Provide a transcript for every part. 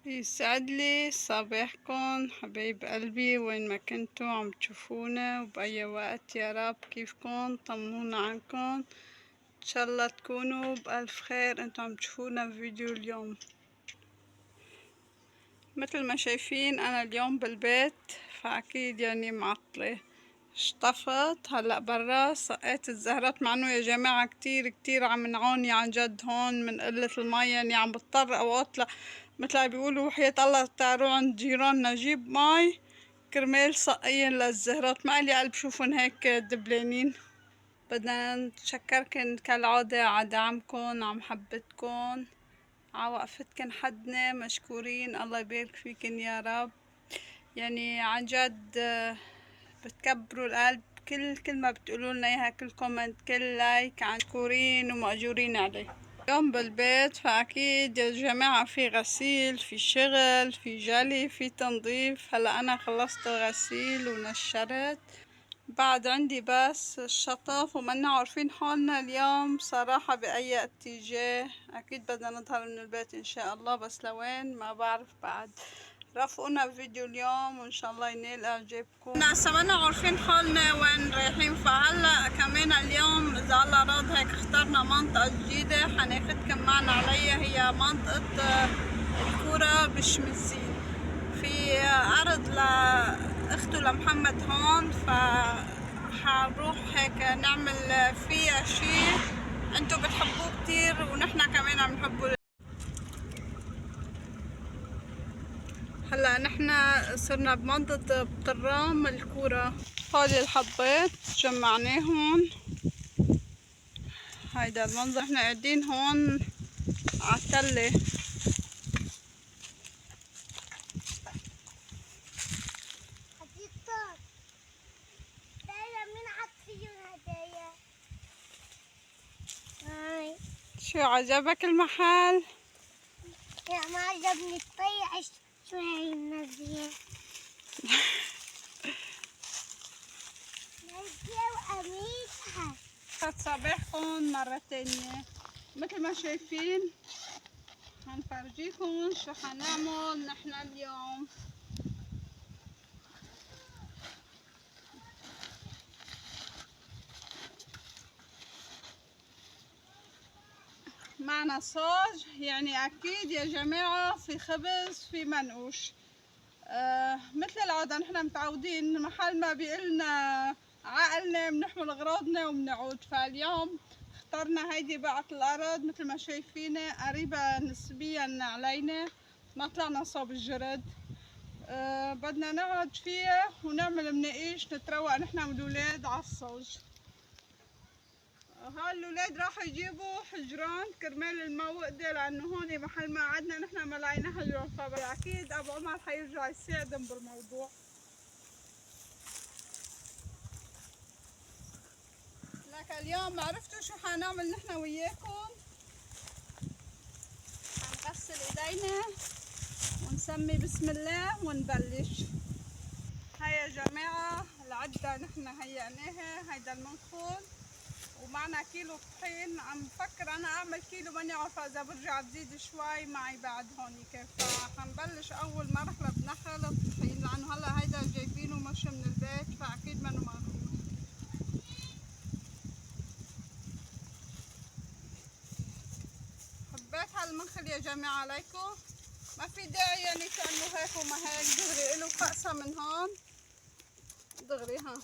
يسعد لي صباحكم حبايب قلبي، وين ما كنتوا عم تشوفونا وبأي وقت يا رب. كيفكن؟ طمنونا عنكم، ان شاء الله تكونوا بألف خير. انتوا عم تشوفونا بفيديو اليوم. مثل ما شايفين انا اليوم بالبيت، فاكيد يعني معطلة. اشطفت هلأ برا، سقيت الزهرات، مع انه يا جماعة كتير عم نعاني عن جد هون من قلة المي. يعني عم بضطر اوقات مثل ما بيقولوا وحياة الله تعالوا عند جيراننا جيب مي كرمال سقيين للزهرات. ما إلي قلب شوفن هيك دبلانين. بدنا نتشكركن كالعادة على دعمكن، على محبتكن، على وقفتكن حدنا. مشكورين، الله يبارك فيكن يا رب. يعني عن جد بتكبروا القلب. كل كلمة بتقولوا لنا اياها، كل كومنت، كل لايك، مشكورين ومأجورين عليه. اليوم بالبيت فأكيد يا جماعة في غسيل، في شغل، في جلي، في تنظيف. هلا أنا خلصت الغسيل ونشرت، بعد عندي بس الشطف. ومنا عارفين حالنا اليوم صراحة بأي اتجاه. أكيد بدنا نظهر من البيت إن شاء الله، بس لوين ما بعرف بعد. رافقونا بفيديو اليوم وإن شاء الله ينال إعجابكم. هسا منا عارفين حالنا وين رايحين. فهلا كمان اليوم إذا الله راد هيك اخترنا منطقة جديدة حناخدكم معنا عليها. هي منطقة الكورة بشمزين، في عرض لأخته لمحمد هون. حنروح هيك نعمل فيها شي انتو بتحبوه كتير ونحنا كمان عم نحبه. هلا نحنا صرنا بمنطقة بطرام الكورة. هولي الحبات جمعناهم. هيدا المنظر، احنا قاعدين هون عالتلة. شو عجبك المحل؟ لا ما عجبني الطيعة. شو هاي النازية؟ نازية وقميصها. صباحكم مرة تانية. مثل ما شايفين هنفرجيكم شو حنعمل نحنا اليوم. معنا صاج، يعني اكيد يا جماعة في خبز، في منقوش. مثل العادة نحنا متعودين محل ما بيقلنا عقلنا بنحمل اغراضنا وبنعود. فاليوم اخترنا هيدي بقعة الارض مثل ما شايفينها، قريبة نسبيا علينا، ما طلعنا صوب الجرد. بدنا نقعد فيها ونعمل مناقيش، نتروق نحنا والولاد على الصوج. هالولاد راحوا يجيبوا حجران كرمال الموقدة، لأنه هون محل ما قعدنا نحنا ما لقينا حجران. فأكيد أبو عمر حيرجع يساعدهم بالموضوع. لك اليوم عرفتوا شو حنعمل نحنا وياكم؟ حنغسل ايدينا ونسمي بسم الله ونبلش. هاي يا جماعة العدة نحنا هيئناها. هيدا المنخول ومعنا كيلو طحين. عم بفكر انا اعمل كيلو، ماني عارفه اذا برجع بزيد شوي معي بعد هونيك. فحنبلش اول مرحله بنخل الطحين، لانه هلا هيدا جايبينه مش من البيت فاكيد منه منخول. حبيت هالمنخل يا جماعه عليكم، ما في داعي يعني تعملوا هيك وما هيك. دغري إله فقسه من هون دغري. ها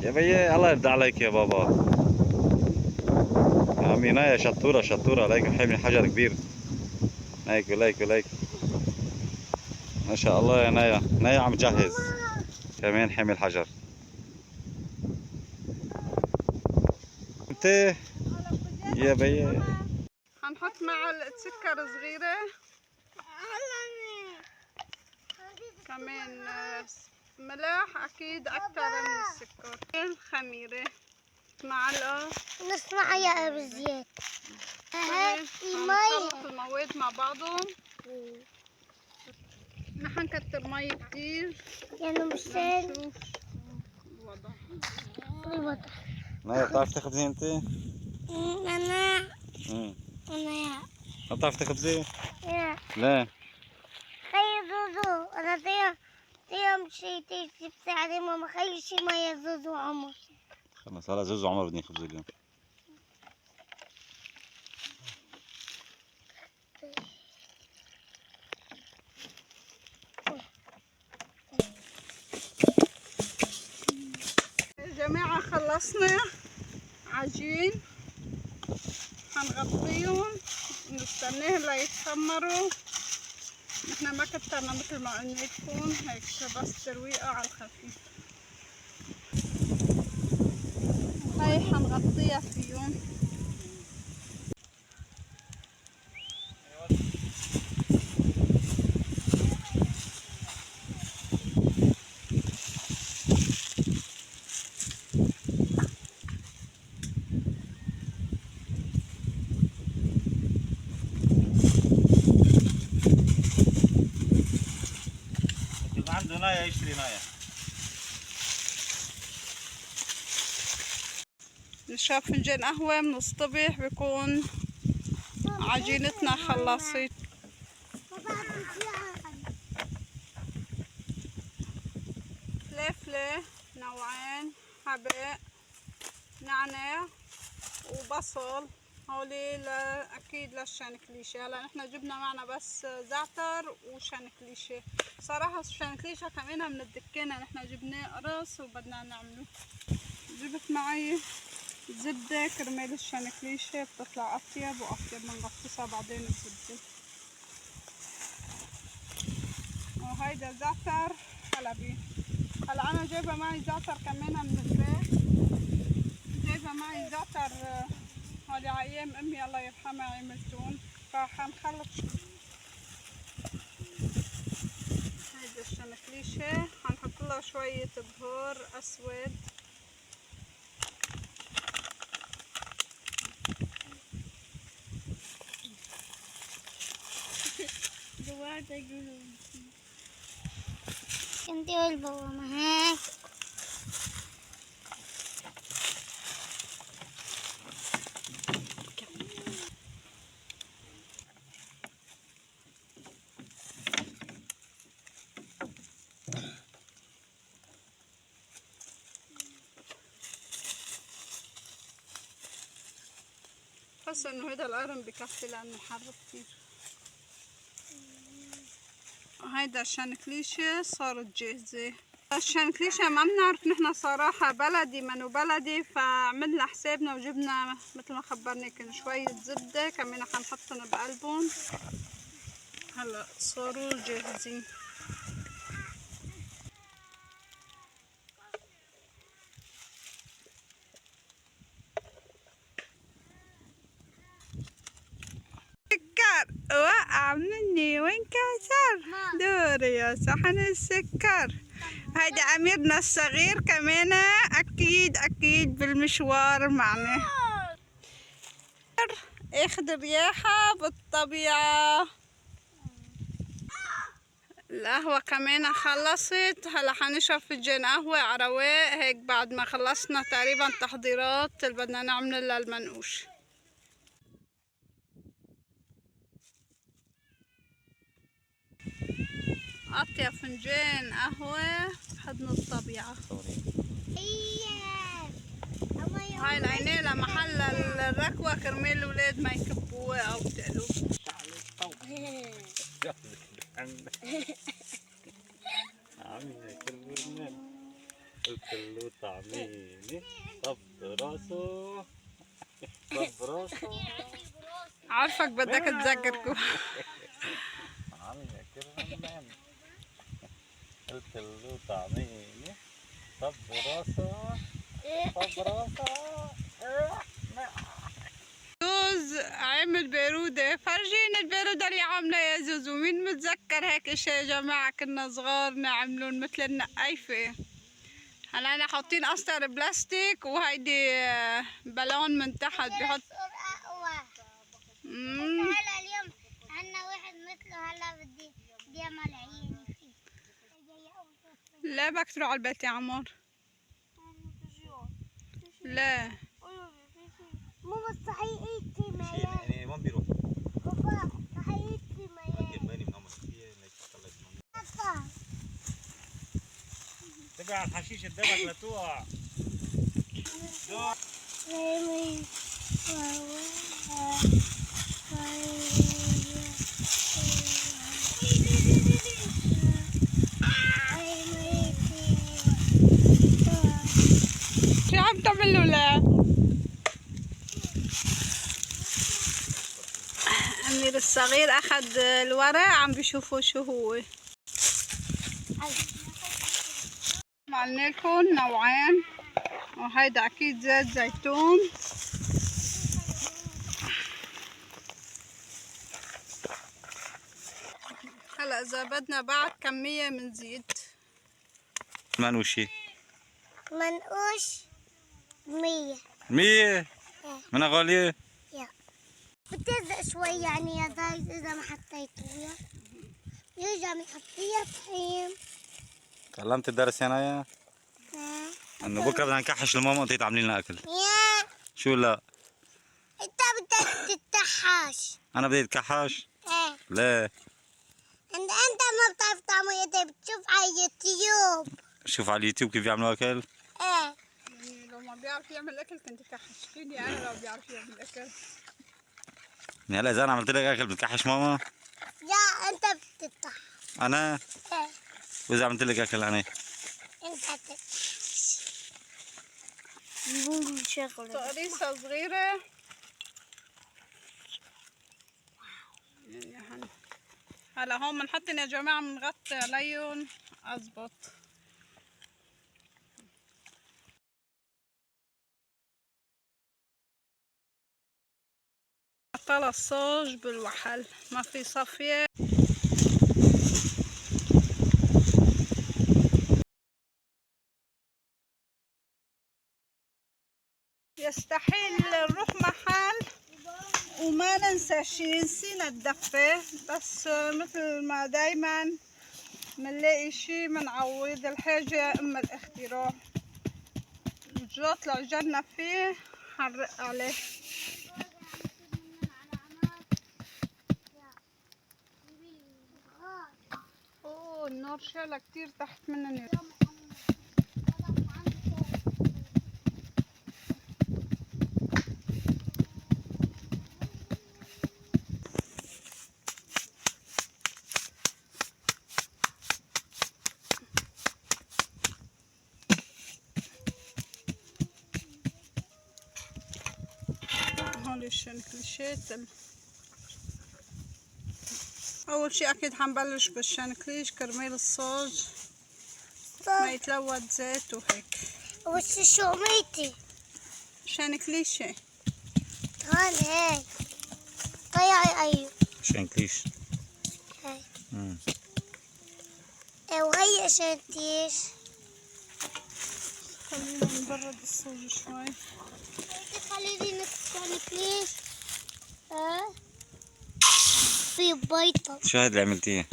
يا بيه الله يرضى عليك يا بابا. عمي نايا شطورة ليك حامل حجر كبير. ليك ما شاء الله يا نايا عم تجهز كمان حامل حجر. انت يا بيه حنحط معلقه سكر صغيره، كمان ملح اكيد اكتر من السكر، خميره معلقه، نص معلقة بالزيت. هنخلط المواد مع بعضهم. نحن نكتر مي كتير يعني مش سهل نشوف الوضع. نايا بتعرف تخبزي انت؟ انا امم انا ما بتعرف تخبزي؟ لا. لا. خي زوزو انا طيا مشيت جبت عليه ماما خي شي مية زوزو عمر. خلص هلا زوزو عمر بدي خبز اليوم. يا جماعة خلصنا عجين، هنغطيهم ونستناهم ليتخمروا. احنا ما كترنا مثل ما قلنا لكم، هيك بس ترويقة على الخفيف. هاي هنغطيها فيهم. اللي عنده نايه يشتري نايه. نشرب فنجان قهوة من الصبح بكون عجينتنا خلصت. فلفلة نوعين، حبق، نعناع وبصل، هولي اكيد للشنكليشه. هلا نحن جبنا معنا بس زعتر وشنكليشه. صراحه الشنكليشه كمان من الدكانه، نحن جبناه قرص وبدنا نعمله. جبت معي زبده كرمال الشنكليشه بتطلع اطيب واطيب، بنغطسها بعدين الزبده. وهيدا زعتر حلبي. هلا انا جايبه معي زعتر كمان من البيت، جايبه معي زعتر هذه على ايام امي الله يرحمها عملتون، فحنخلط. هيدي الشنكليشه حنحط لها شويه بهار اسود، انتي والبابا معاك. بحس انه هيدا القرن بكفي لانه حر كتير. هيدا الشنكليشه صارت جاهزه. الشنكليشه ما بنعرف نحن صراحه بلدي منو بلدي، فعملنا حسابنا وجبنا مثل ما خبرناكم شويه زبده كمان حنحطهم بقلبهم. هلا صاروا جاهزين. سكر وقع مني وانكسر، دوري يا صحن السكر. هيدا أميرنا الصغير كمان أكيد بالمشوار معنا. اخد رياحة بالطبيعة. القهوة كمان خلصت، هلا حنشرب فنجان قهوة على رواق هيك بعد ما خلصنا تقريبا تحضيرات اللي بدنا نعمله للمنقوش. أطيب فنجان قهوة بحضن الطبيعة. هاي العينيلة محل الركوة كرمال الولاد ما يكبوها أو تقلوا. قلت له طعميني طب راسه طب راسه. عارفك بدك تذكركم. قلت له طعميني طب راسه طب راسه. زوز عامل بارودة، فرجينا البارودة اللي عاملة يا زوزو. مين متذكر هيك اشياء يا جماعة؟ كنا صغار نعملون مثل النقايفة. هلا انا حاطين قسطر بلاستيك وهيدي بالون من تحت بحط. هلا اليوم عنا واحد مثله، هلا بدي اعمل عيني فيه. لا بدك تروح على البيت يا عمر. لا ماما صحيح ايدي وين بيروح؟ بابا على الحشيش قدامك لا تقع. شو عم تعملوا له؟ أمير الصغير أخذ الورق عم بيشوفوا شو هو. عملنا لكم نوعين، وهيدا أكيد زيت زيتون. هلا إذا بدنا بعد كمية بنزيد. منوشي منقوش 100. 100 منها غالية. بتلزق شوي يعني يا زايد إذا ما حطيته يرجع بيحطيها طحين. تعلمت الدرس يا نايا؟ انه بكره بدنا نكحش لماما وانت تعملي لنا اكل. يا شو لا؟ انت بدك تتحاش. انا بدي اتكحش؟ ايه ليه؟ انت ما بتعرف تعمل، انت بتشوف على اليوتيوب. شوف على اليوتيوب كيف بيعملوا اكل؟ ايه يعني لو ما بيعرف يعمل أكل كنت كحشتيني أنا لو بيعرف يعمل أكل. يعني هلا اذا انا عملت لك اكل بتكحش ماما؟ لا انت بتتحش. انا؟ ايه واذا عملت لك اكل انا؟ انت بتتحش. مو شغله. تقريصة صغيرة. هلا هون بنحطن يا جماعة، بنغطي عليهم أزبط. طلع الصوج بالوحل، ما في صفية. يستحيل نروح محل وما ننسى شي. نسينا الدفة، بس مثل ما دايما منلاقي شي منعوض الحاجة أم الاختراع. جوت العجلنا فيه حنرق عليه. اوه النار شالة كتير تحت مننا. هول الشنكليشات. اول شي اكيد حنبلش بالشنكليش كرمال الصوج ما يتلوث زيت وهيك. وش شوميتي شنكليشة هون هيك طيعي. ايوه شنكليش. هاي وهي شنتيش. خلينا نبرد الصوج شوي. خليني نكليش. في بيضة. شو هاد اللي عملتيه؟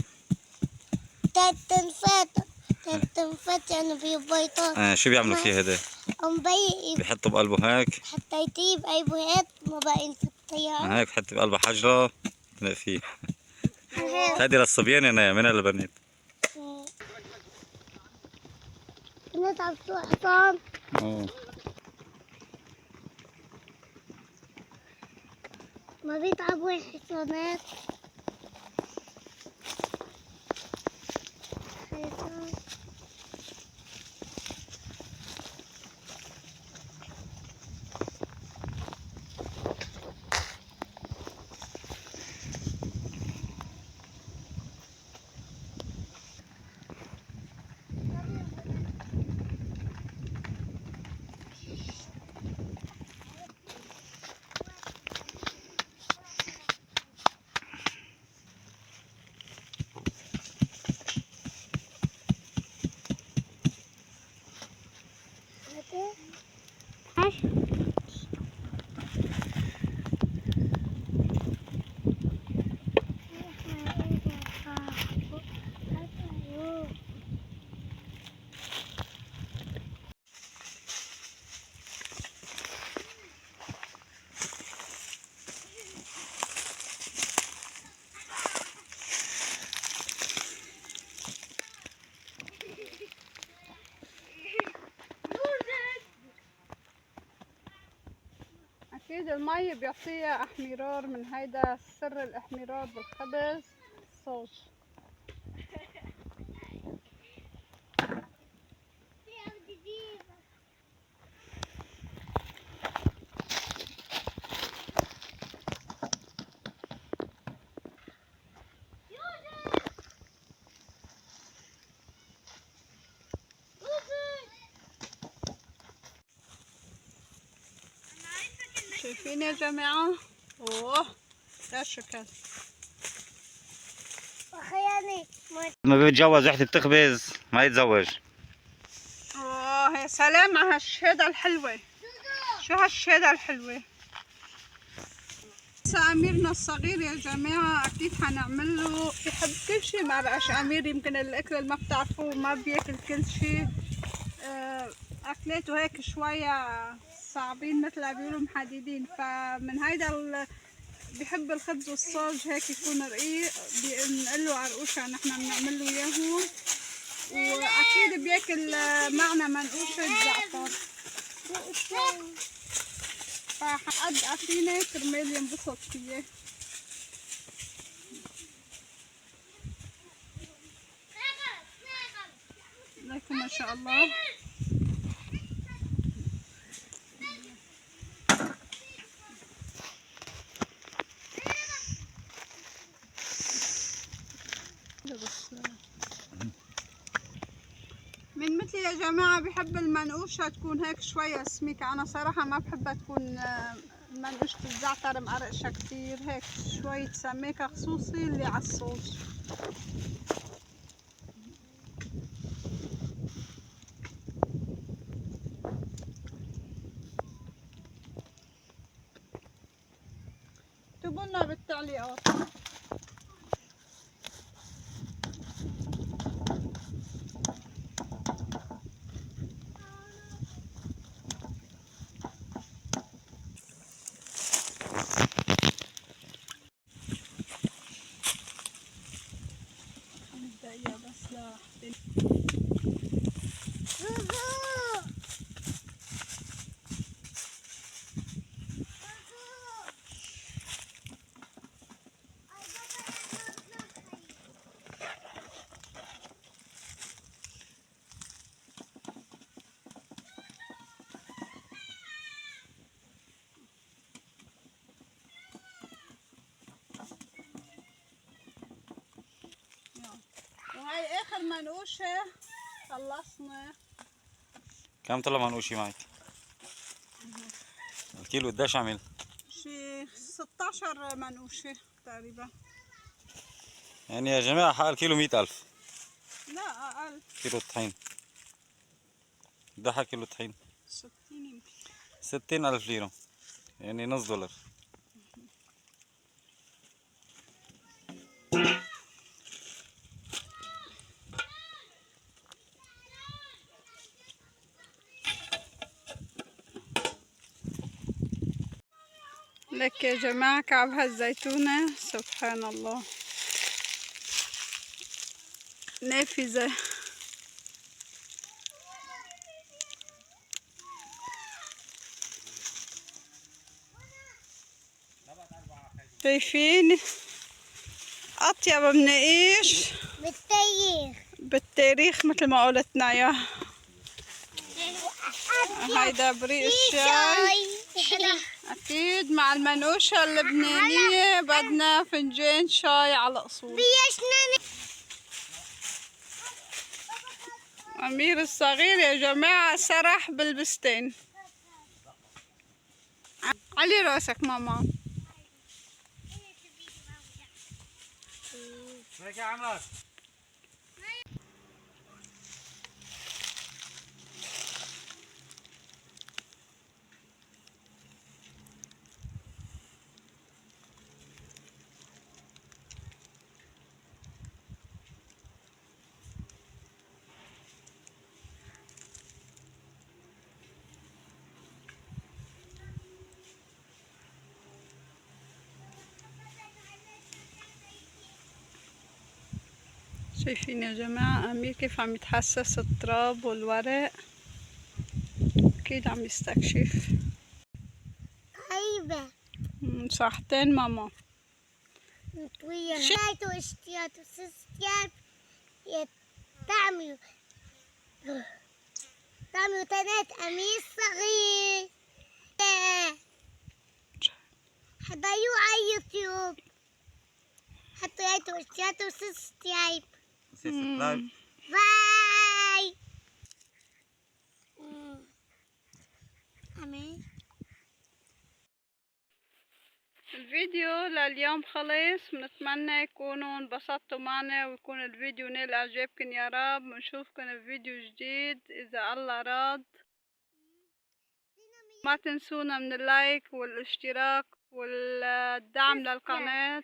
تنفت يعني في بيضة. شو بيعملوا فيه هذا؟ مبيئ بيحطوا بقلبه هيك؟ حطيتيه بأي بوهات ما بقى نفتيها. هيك بحط بقلبه حجرة فيه. هذه للصبيان يا نايا، منها للبنات. كنت عم تسوق حصان. ما بيتعبوا الحصانات. المي بيعطيها احمرار، من هيدا سر الاحمرار بالخبز الصوص. شايفين يا جماعة؟ اوه ده شكل. وخياني ما بيتجوز ريحة بتخبز ما يتزوج. اوه يا سلام على هالشهادة الحلوة. شو هالشهادة الحلوة. هسا أميرنا الصغير يا جماعة أكيد حنعمل له، بحب كل شي مع رقش أمير. يمكن الأكل اللي ما بتعرفوه ما بياكل كل شي. أكلاته هيك شوية صعبين مثل ما بيقولوا محددين، فمن هيدا بحب الخبز والصاج هيك يكون رقيق، بنقول له عرقوشة نحن بنعمل له إياهم. وأكيد بياكل معنا منقوشة زعتر، فحقد فيني كرمال ينبسط فيه. لكم ما شاء الله. من مثلي يا جماعة بحب المنقوشة تكون هيك شوية سميكة. أنا صراحة ما بحبها تكون منقوشة الزعتر مقرقشة كتير، هيك شوية سميكة، خصوصي اللي على الصوص. اكتبوا لنا بالتعليقات. دقيقة بس وهي آخر منقوشة خلصنا. كم طلع منقوشي معك؟ الكيلو قديش عمل؟ شي 16 منقوشة تقريبا. يعني يا جماعة حق الكيلو 100,000. لا أقل. كيلو طحين. ده حق كيلو طحين 60 يمكن. 60,000 ليرة، يعني نص دولار. لك يا جماعة كعب هالزيتونة سبحان الله نافذة. شايفين أطيب منقيش بالتاريخ مثل ما قلتنا يا. هيدا بريق الشاي أكيد مع المنقوشة اللبنانية. بدنا فنجان شاي على أصول. أمير الصغير يا جماعة سرح بالبستان. علي راسك ماما. هيك يا عمر. شايفين يا جماعة أمير كيف عم يتحسس التراب والورق، أكيد عم يستكشف. طيبة ساعتين ماما. مطوية نايتو اشتياتو سستيات تعملوا تنات قميص صغير حبايو على يوتيوب حطوا يايتو اشتياتو سستيات باي. الفيديو لليوم خلص، بنتمنى يكونوا انبسطتوا معنا ويكون الفيديو نال اعجابكم يا رب. بنشوفكم بفيديو جديد اذا الله راد. ما تنسونا من اللايك والاشتراك والدعم للقناة.